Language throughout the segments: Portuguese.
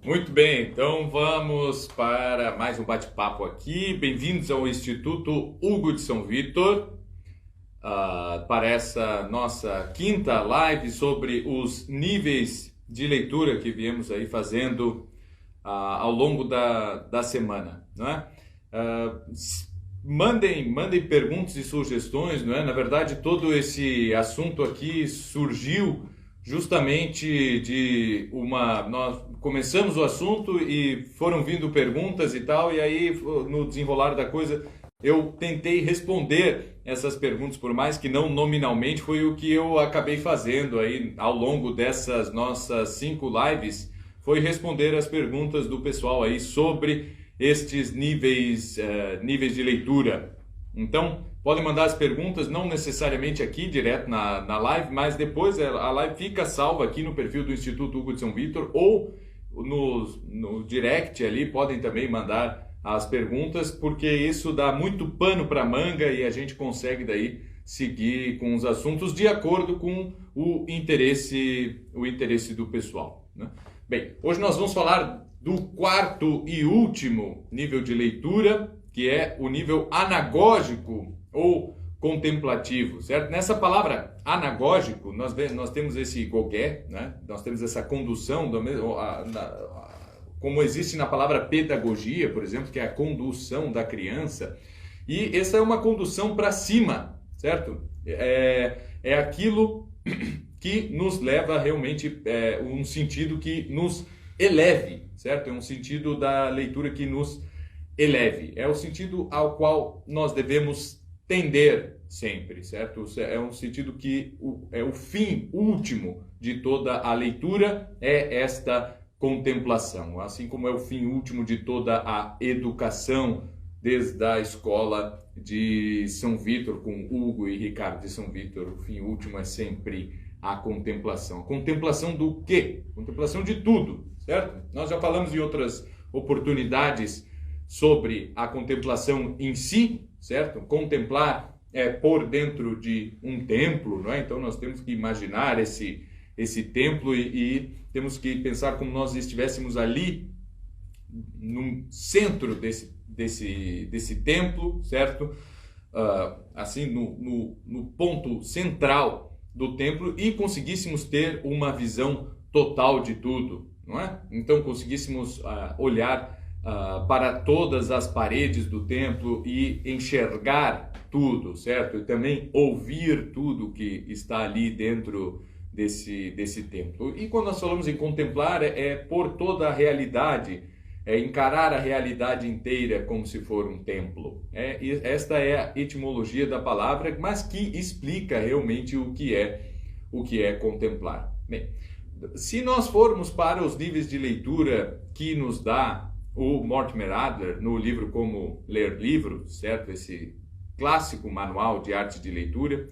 Muito bem, então vamos para mais um bate-papo aqui. Bem-vindos ao Instituto Hugo de São Vítor, para essa nossa quinta live sobre os níveis de leitura que viemos aí fazendo ao longo da semana, não é? Mandem perguntas e sugestões, não é? Na verdade, todo esse assunto aqui surgiu justamente nós começamos o assunto e foram vindo perguntas e tal, e aí no desenrolar da coisa eu tentei responder essas perguntas, por mais que não nominalmente, foi o que eu acabei fazendo aí ao longo dessas nossas 5 lives, foi responder as perguntas do pessoal aí sobre estes níveis de leitura. Então, podem mandar as perguntas, não necessariamente aqui, direto na live, mas depois a live fica salva aqui no perfil do Instituto Hugo de São Vítor ou no direct ali, podem também mandar as perguntas, porque isso dá muito pano para manga e a gente consegue daí seguir com os assuntos de acordo com o interesse do pessoal, né? Bem, hoje nós vamos falar do quarto e último nível de leitura, que é o nível anagógico ou contemplativo, certo? Nessa palavra anagógico, nós temos esse gogué, né? Nós temos essa condução, como existe na palavra pedagogia, por exemplo, que é a condução da criança, e essa é uma condução para cima, certo? É aquilo que nos leva realmente um sentido que nos eleve, certo? É um sentido da leitura que nos eleve. É o sentido ao qual nós devemos tender sempre, certo? É um sentido que é o fim último de toda a leitura, é esta contemplação. Assim como é o fim último de toda a educação, desde a escola de São Vítor, com Hugo e Ricardo de São Vítor, o fim último é sempre a contemplação. Contemplação do quê? Contemplação de tudo, certo? Nós já falamos em outras oportunidades sobre a contemplação em si, certo? Contemplar é por dentro de um templo, não é? Então nós temos que imaginar esse templo e temos que pensar como nós estivéssemos ali no centro desse templo, certo? Assim, no ponto central do templo e conseguíssemos ter uma visão total de tudo, não é? Então conseguíssemos olhar para todas as paredes do templo e enxergar tudo, certo? E também ouvir tudo que está ali dentro desse templo. E quando nós falamos em contemplar, por toda a realidade, encarar a realidade inteira como se for um templo. Esta é a etimologia da palavra, mas que explica realmente o que é contemplar. Bem, se nós formos para os níveis de leitura que nos dá o Mortimer Adler no livro Como Ler Livros, certo? Esse clássico manual de arte de leitura,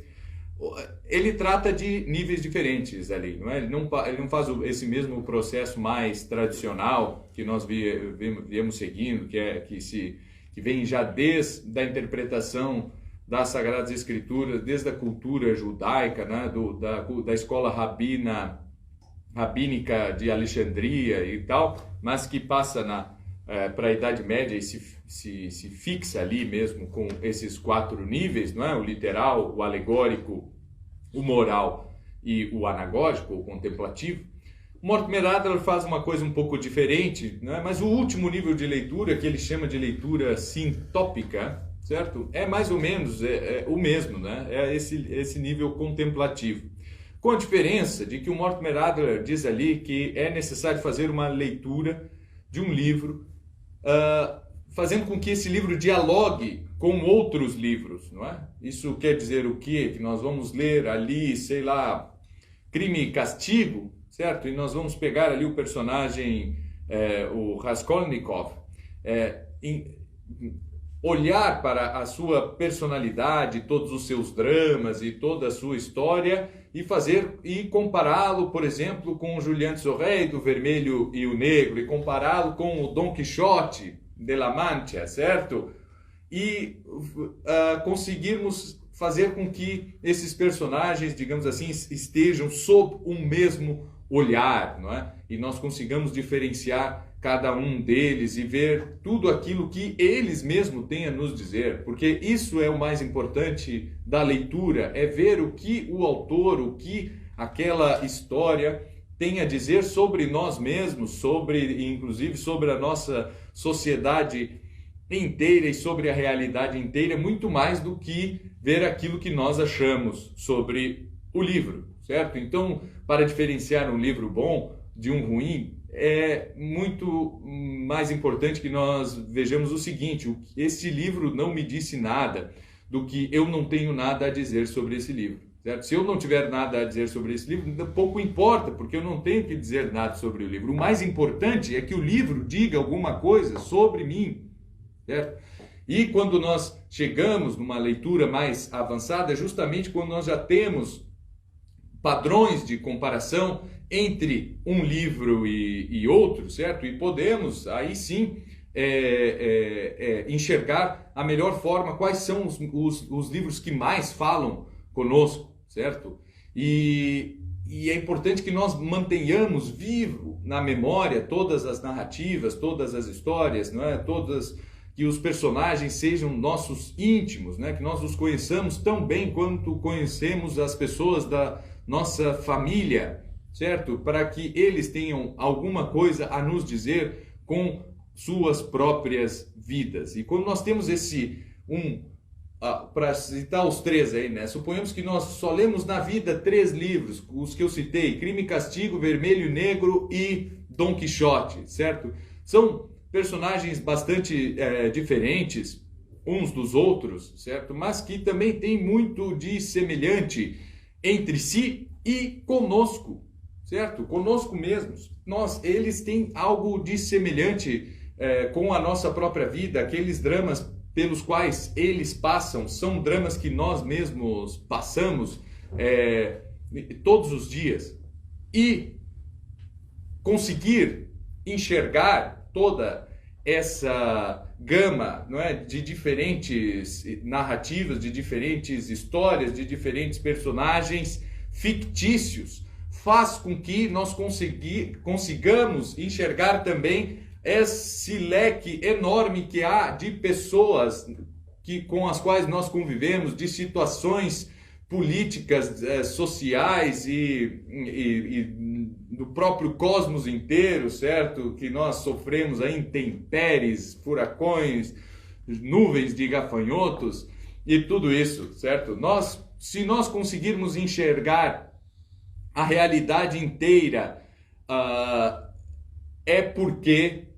ele trata de níveis diferentes ali, não é? Ele não faz esse mesmo processo mais tradicional que nós viemos seguindo, que vem já desde a interpretação das Sagradas Escrituras, desde a cultura judaica, né? Da escola rabínica de Alexandria e tal, mas que passa para a Idade Média e se fixa ali mesmo com esses 4 níveis, não é? O literal, o alegórico, o moral e o anagógico, o contemplativo. O Mortimer Adler faz uma coisa um pouco diferente, né? Mas o último nível de leitura, que ele chama de leitura sintópica, certo? É mais ou menos o mesmo, né? É esse nível contemplativo. Com a diferença de que o Mortimer Adler diz ali que é necessário fazer uma leitura de um livro, fazendo com que esse livro dialogue com outros livros, não é? Isso quer dizer o quê? Que nós vamos ler ali, sei lá, Crime e Castigo, certo? E nós vamos pegar ali o personagem, o Raskolnikov, olhar para a sua personalidade, todos os seus dramas e toda a sua história e compará-lo, por exemplo, com o Julián Sorrey do Vermelho e o Negro, e compará-lo com o Dom Quixote de La Mancha, certo? E conseguirmos fazer com que esses personagens, digamos assim, estejam sob um mesmo olhar, não é? E nós consigamos diferenciar cada um deles e ver tudo aquilo que eles mesmos têm a nos dizer, porque isso é o mais importante da leitura, é ver o que o autor, o que aquela história tem a dizer sobre nós mesmos, inclusive sobre a nossa sociedade inteira e sobre a realidade inteira, muito mais do que ver aquilo que nós achamos sobre o livro, certo? Então, para diferenciar um livro bom de um ruim, é muito mais importante que nós vejamos o seguinte: este livro não me disse nada do que eu não tenho nada a dizer sobre esse livro, certo? Se eu não tiver nada a dizer sobre esse livro, pouco importa, porque eu não tenho que dizer nada sobre o livro. O mais importante é que o livro diga alguma coisa sobre mim, certo? E quando nós chegamos numa leitura mais avançada, é justamente quando nós já temos padrões de comparação entre um livro e outro, certo? E podemos, aí sim, enxergar a melhor forma quais são os livros que mais falam conosco, certo? E é importante que nós mantenhamos vivo na memória todas as narrativas, todas as histórias, não é? Que os personagens sejam nossos íntimos, né? Que nós os conheçamos tão bem quanto conhecemos as pessoas da nossa família, certo? Para que eles tenham alguma coisa a nos dizer com suas próprias vidas. E quando nós temos para citar os três aí, né? Suponhamos que nós só lemos na vida 3 livros, os que eu citei: Crime e Castigo, Vermelho e Negro e Dom Quixote, certo? São personagens bastante diferentes uns dos outros, certo? Mas que também tem muito de semelhante entre si e conosco, certo? Conosco mesmos. Eles têm algo de semelhante com a nossa própria vida. Aqueles dramas pelos quais eles passam são dramas que nós mesmos passamos todos os dias. E conseguir enxergar toda essa gama, não é, de diferentes narrativas, de diferentes histórias, de diferentes personagens fictícios, faz com que nós consigamos enxergar também esse leque enorme que há de pessoas com as quais nós convivemos, de situações políticas, sociais e do próprio cosmos inteiro, certo? Que nós sofremos aí intempéries, furacões, nuvens de gafanhotos e tudo isso, certo? Se nós conseguirmos enxergar a realidade inteira, é porque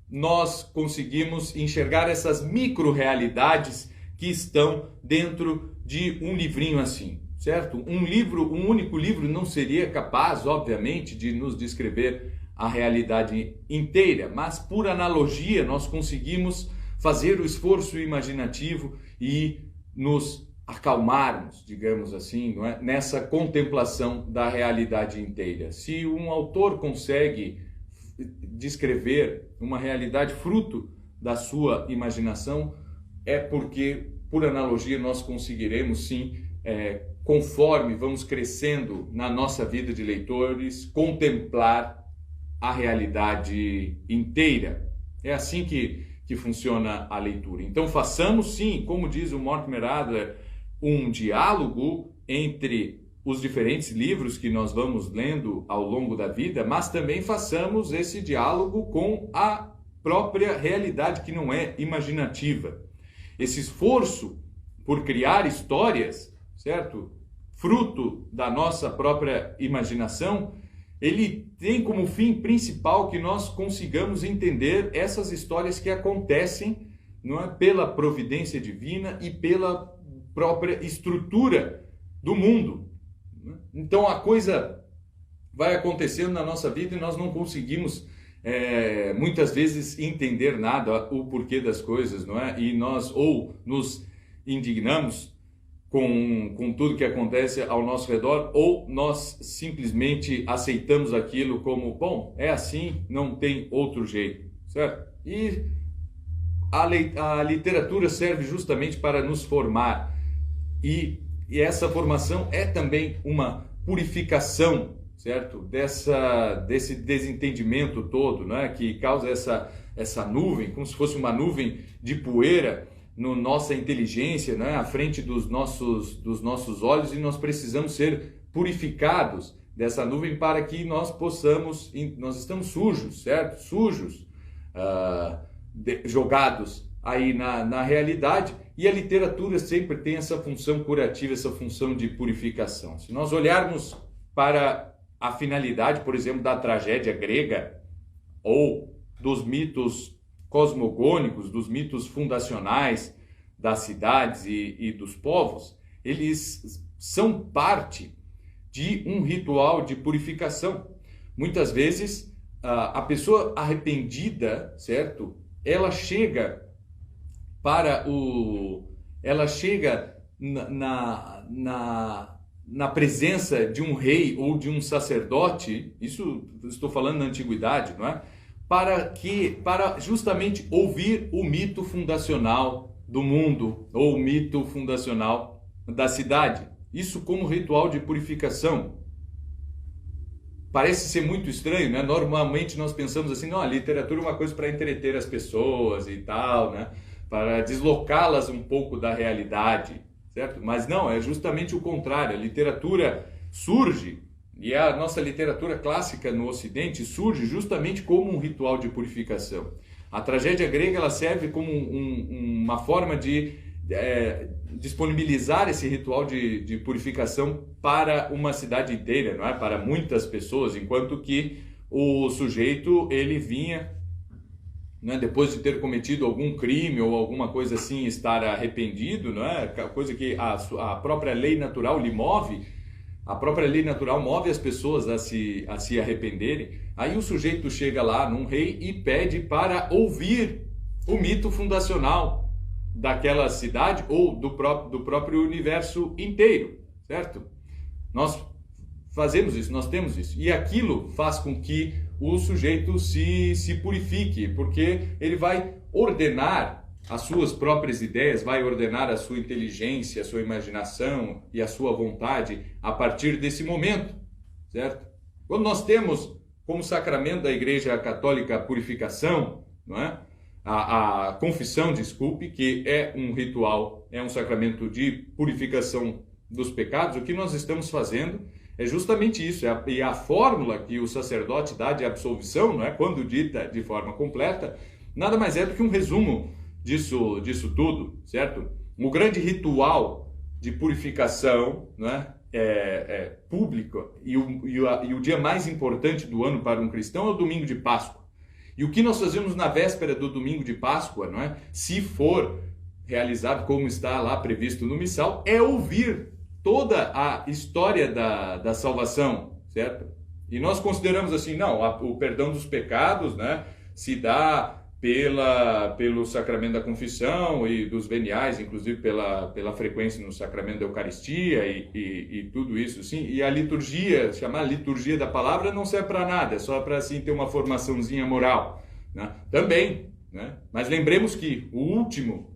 nós conseguimos enxergar essas micro-realidades que estão dentro de um livrinho assim, certo? Um único livro não seria capaz, obviamente, de nos descrever a realidade inteira, mas por analogia nós conseguimos fazer o esforço imaginativo e nos acalmarmos, digamos assim, não é? Nessa contemplação da realidade inteira. Se um autor consegue descrever uma realidade fruto da sua imaginação, é porque, por analogia, nós conseguiremos sim, conforme vamos crescendo na nossa vida de leitores, contemplar a realidade inteira. É assim que funciona a leitura. Então façamos sim, como diz o Mortimer Adler, um diálogo entre os diferentes livros que nós vamos lendo ao longo da vida, mas também façamos esse diálogo com a própria realidade que não é imaginativa. Esse esforço por criar histórias, certo? Fruto da nossa própria imaginação, ele tem como fim principal que nós consigamos entender essas histórias que acontecem, não é, pela providência divina e pela própria estrutura do mundo. Então a coisa vai acontecendo na nossa vida e nós não conseguimos muitas vezes entender nada, o porquê das coisas, não é? E nós ou nos indignamos com tudo que acontece ao nosso redor, ou nós simplesmente aceitamos aquilo como, bom, é assim, não tem outro jeito, certo? E a literatura serve justamente para nos formar, e essa formação é também uma purificação, certo? Desse desentendimento todo, né? Que causa essa nuvem, como se fosse uma nuvem de poeira na nossa inteligência, né? À frente dos nossos olhos, e nós precisamos ser purificados dessa nuvem para que nós estamos sujos, certo? Sujos, jogados aí na realidade, e a literatura sempre tem essa função curativa, essa função de purificação. Se nós olharmos para a finalidade, por exemplo, da tragédia grega, ou dos mitos cosmogônicos, dos mitos fundacionais das cidades e dos povos, eles são parte de um ritual de purificação. Muitas vezes, a pessoa arrependida, certo? Ela chega na presença de um rei ou de um sacerdote, isso estou falando na antiguidade, não é? Para justamente ouvir o mito fundacional do mundo, ou o mito fundacional da cidade. Isso como ritual de purificação. Parece ser muito estranho, né? Normalmente nós pensamos assim, não, a literatura é uma coisa para entreter as pessoas e tal, né? Para deslocá-las um pouco da realidade, certo? Mas não, é justamente o contrário. A literatura surge, e a nossa literatura clássica no Ocidente surge justamente como um ritual de purificação. A tragédia grega ela serve como uma forma de disponibilizar esse ritual de purificação para uma cidade inteira, não é? Para muitas pessoas, enquanto que o sujeito ele vinha, né, depois de ter cometido algum crime ou alguma coisa assim, estar arrependido, não é? Coisa que a própria lei natural lhe move. A própria lei natural move as pessoas a se arrependerem. Aí o sujeito chega lá num rei e pede para ouvir o mito fundacional daquela cidade ou do próprio universo inteiro, certo? Nós fazemos isso, nós temos isso. E aquilo faz com que o sujeito se purifique, porque ele vai ordenar as suas próprias ideias, vai ordenar a sua inteligência, a sua imaginação e a sua vontade a partir desse momento, certo? Quando nós temos como sacramento da Igreja Católica a purificação, não é? A confissão, desculpe, que é um ritual, é um sacramento de purificação dos pecados, o que nós estamos fazendo é justamente isso, e a fórmula que o sacerdote dá de absolvição, não é? Quando dita de forma completa, nada mais é do que um resumo disso tudo, certo? O grande ritual de purificação, não é? Público, e o dia mais importante do ano para um cristão é o domingo de Páscoa. E o que nós fazemos na véspera do domingo de Páscoa, não é? Se for realizado como está lá previsto no missal, é ouvir toda a história da salvação, certo? E nós consideramos assim, não, o perdão dos pecados, né, se dá pelo sacramento da confissão e dos veniais, inclusive pela frequência no sacramento da Eucaristia e tudo isso, sim. E a liturgia, chamar liturgia da palavra, não serve para nada, é só para assim ter uma formaçãozinha moral, né? Também, né? Mas lembremos que o último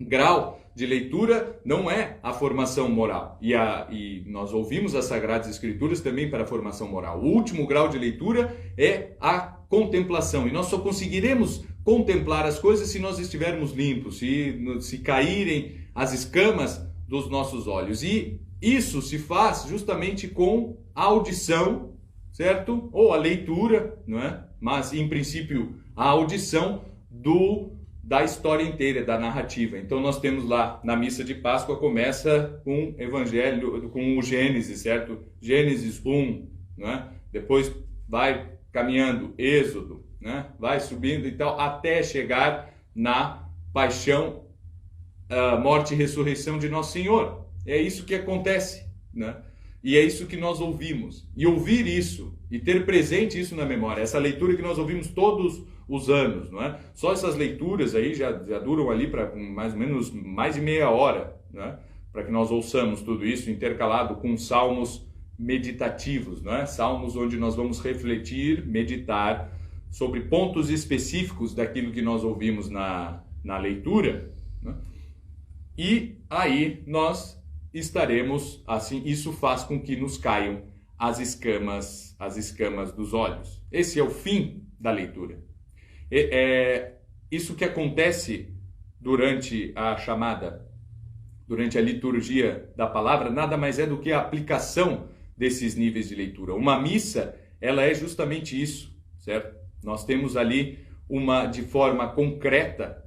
grau de leitura não é a formação moral. E nós ouvimos as Sagradas Escrituras também para a formação moral. O último grau de leitura é a contemplação. E nós só conseguiremos contemplar as coisas se nós estivermos limpos, se caírem as escamas dos nossos olhos. E isso se faz justamente com a audição, certo? Ou a leitura, não é? Mas, em princípio, a audição da história inteira, da narrativa. Então nós temos lá, na missa de Páscoa, começa com o Evangelho, com o Gênesis, certo? Gênesis 1, né? Depois vai caminhando, Êxodo, né? Vai subindo e tal, até chegar na paixão, morte e ressurreição de Nosso Senhor. É isso que acontece, né? E é isso que nós ouvimos. E ouvir isso, e ter presente isso na memória, essa leitura que nós ouvimos todos os anos, não é? Só essas leituras aí já duram ali para mais ou menos mais de meia hora, né? Para que nós ouçamos tudo isso intercalado com salmos meditativos, não é? Salmos onde nós vamos refletir, meditar sobre pontos específicos daquilo que nós ouvimos na leitura, né? E aí nós estaremos assim, isso faz com que nos caiam as escamas dos olhos. Esse é o fim da leitura. Isso que acontece durante a liturgia da palavra, nada mais é do que a aplicação desses níveis de leitura. Uma missa, ela é justamente isso, certo? Nós temos ali de forma concreta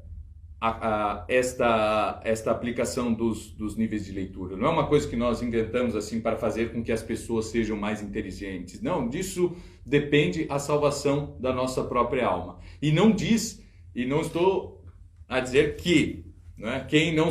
esta aplicação dos níveis de leitura. Não é uma coisa que nós inventamos assim para fazer com que as pessoas sejam mais inteligentes. Não, disso depende a salvação da nossa própria alma. E não estou a dizer que, né, quem não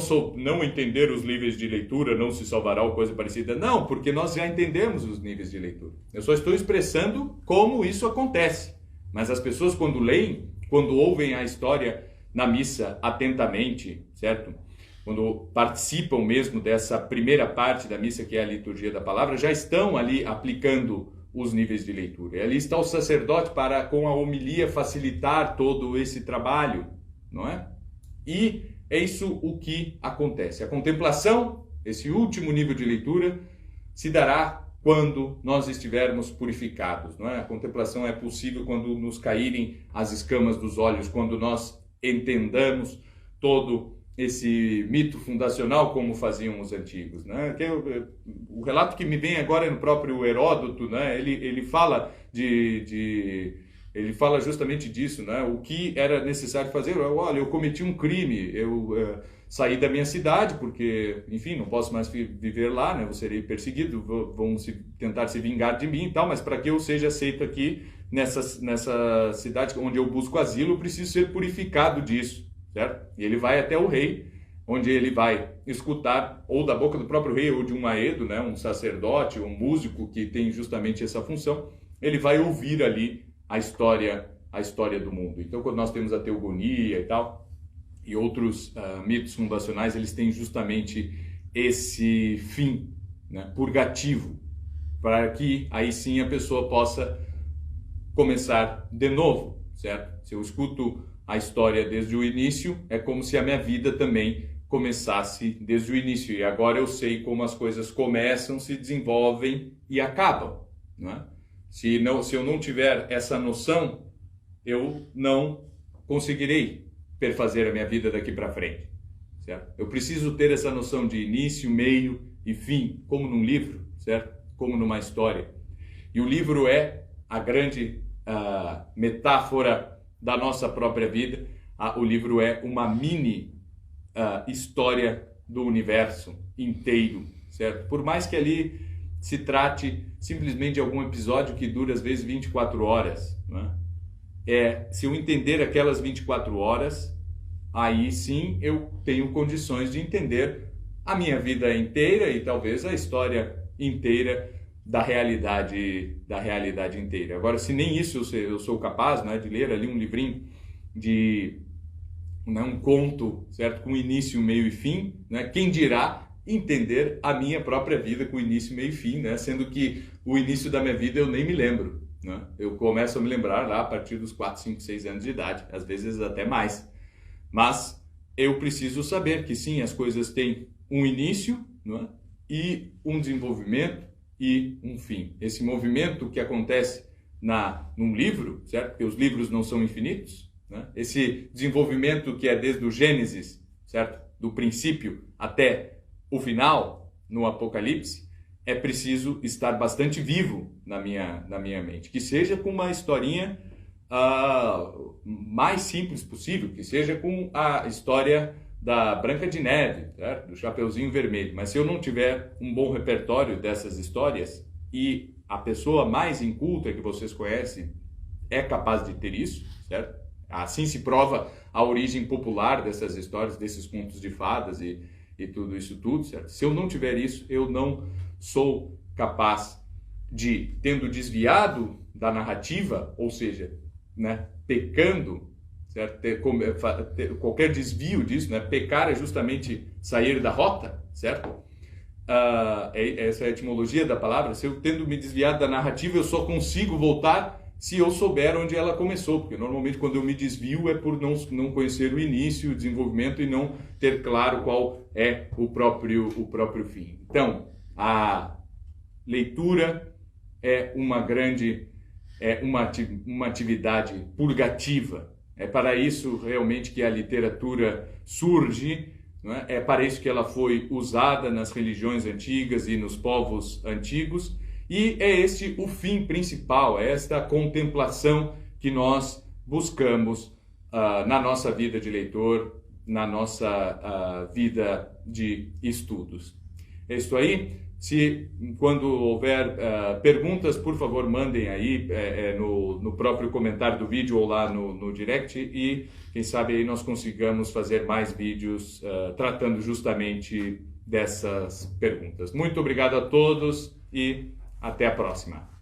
entender os níveis de leitura não se salvará ou coisa parecida. Não, porque nós já entendemos os níveis de leitura. Eu só estou expressando como isso acontece. Mas as pessoas quando leem, quando ouvem a história na missa atentamente, certo? Quando participam mesmo dessa primeira parte da missa, que é a liturgia da palavra, já estão ali aplicando os níveis de leitura. E ali está o sacerdote para, com a homilia, facilitar todo esse trabalho, não é? E é isso o que acontece. A contemplação, esse último nível de leitura, se dará quando nós estivermos purificados, não é? A contemplação é possível quando nos caírem as escamas dos olhos, quando nós entendamos todo esse mito fundacional como faziam os antigos, né? O relato que me vem agora é no próprio Heródoto, né? Ele fala ele fala justamente disso, né? O que era necessário fazer. Olha, eu cometi um crime, eu saí da minha cidade porque, enfim, não posso mais viver lá, né? Eu serei perseguido, vão tentar se vingar de mim e tal, mas para que eu seja aceito aqui nessa cidade onde eu busco asilo, eu preciso ser purificado disso, certo? E ele vai até o rei, onde ele vai escutar, ou da boca do próprio rei, ou de um aedo, né? Um sacerdote, um músico que tem justamente essa função, ele vai ouvir ali a história do mundo. Então, quando nós temos a teogonia e tal, e outros mitos fundacionais, eles têm justamente esse fim, né, purgativo, para que aí sim a pessoa possa começar de novo, certo? Se eu escuto a história desde o início, é como se a minha vida também começasse desde o início. E agora eu sei como as coisas começam, se desenvolvem e acabam, não é? Se eu não tiver essa noção, eu não conseguirei perfazer a minha vida daqui para frente, certo? Eu preciso ter essa noção de início, meio e fim, como num livro, certo? Como numa história. E o livro é a grande metáfora da nossa própria vida. O livro é uma mini história do universo inteiro, certo? Por mais que ali se trate simplesmente de algum episódio que dura às vezes 24 horas, né? Se eu entender aquelas 24 horas, aí sim eu tenho condições de entender a minha vida inteira e talvez a história inteira da realidade inteira. Agora, se nem isso eu sou capaz, né, de ler ali um livrinho de um conto, certo, com início, meio e fim, né, quem dirá entender a minha própria vida com início, meio e fim, né, sendo que o início da minha vida eu nem me lembro, né? Eu começo a me lembrar lá a partir dos 4, 5, 6 anos de idade, às vezes até mais. Mas eu preciso saber que sim, as coisas têm um início, não é? E um desenvolvimento e um fim. Esse movimento que acontece num livro, certo? Porque os livros não são infinitos, né? Esse desenvolvimento que é desde o Gênesis, certo? Do princípio até o final, no Apocalipse, é preciso estar bastante vivo na minha mente. Que seja com uma historinha mais simples possível, que seja com a história da Branca de Neve, certo? Do Chapeuzinho Vermelho. Mas se eu não tiver um bom repertório dessas histórias, e a pessoa mais inculta que vocês conhecem é capaz de ter isso, certo? Assim se prova a origem popular dessas histórias, desses contos de fadas e tudo isso tudo, certo? Se eu não tiver isso, eu não sou capaz de, tendo desviado da narrativa, ou seja, né, pecando, certo? Qualquer desvio disso, né? Pecar é justamente sair da rota, certo? Essa é a etimologia da palavra. Se eu tendo me desviado da narrativa, eu só consigo voltar se eu souber onde ela começou, porque normalmente quando eu me desvio é por não conhecer o início, o desenvolvimento e não ter claro qual é o próprio fim. Então, a leitura é uma atividade purgativa. É para isso realmente que a literatura surge, não é? É para isso que ela foi usada nas religiões antigas e nos povos antigos, e é este o fim principal, é esta contemplação que nós buscamos na nossa vida de leitor, na nossa vida de estudos. É isso aí. Quando houver perguntas, por favor, mandem aí no próprio comentário do vídeo ou lá no direct, e quem sabe aí nós consigamos fazer mais vídeos tratando justamente dessas perguntas. Muito obrigado a todos e até a próxima.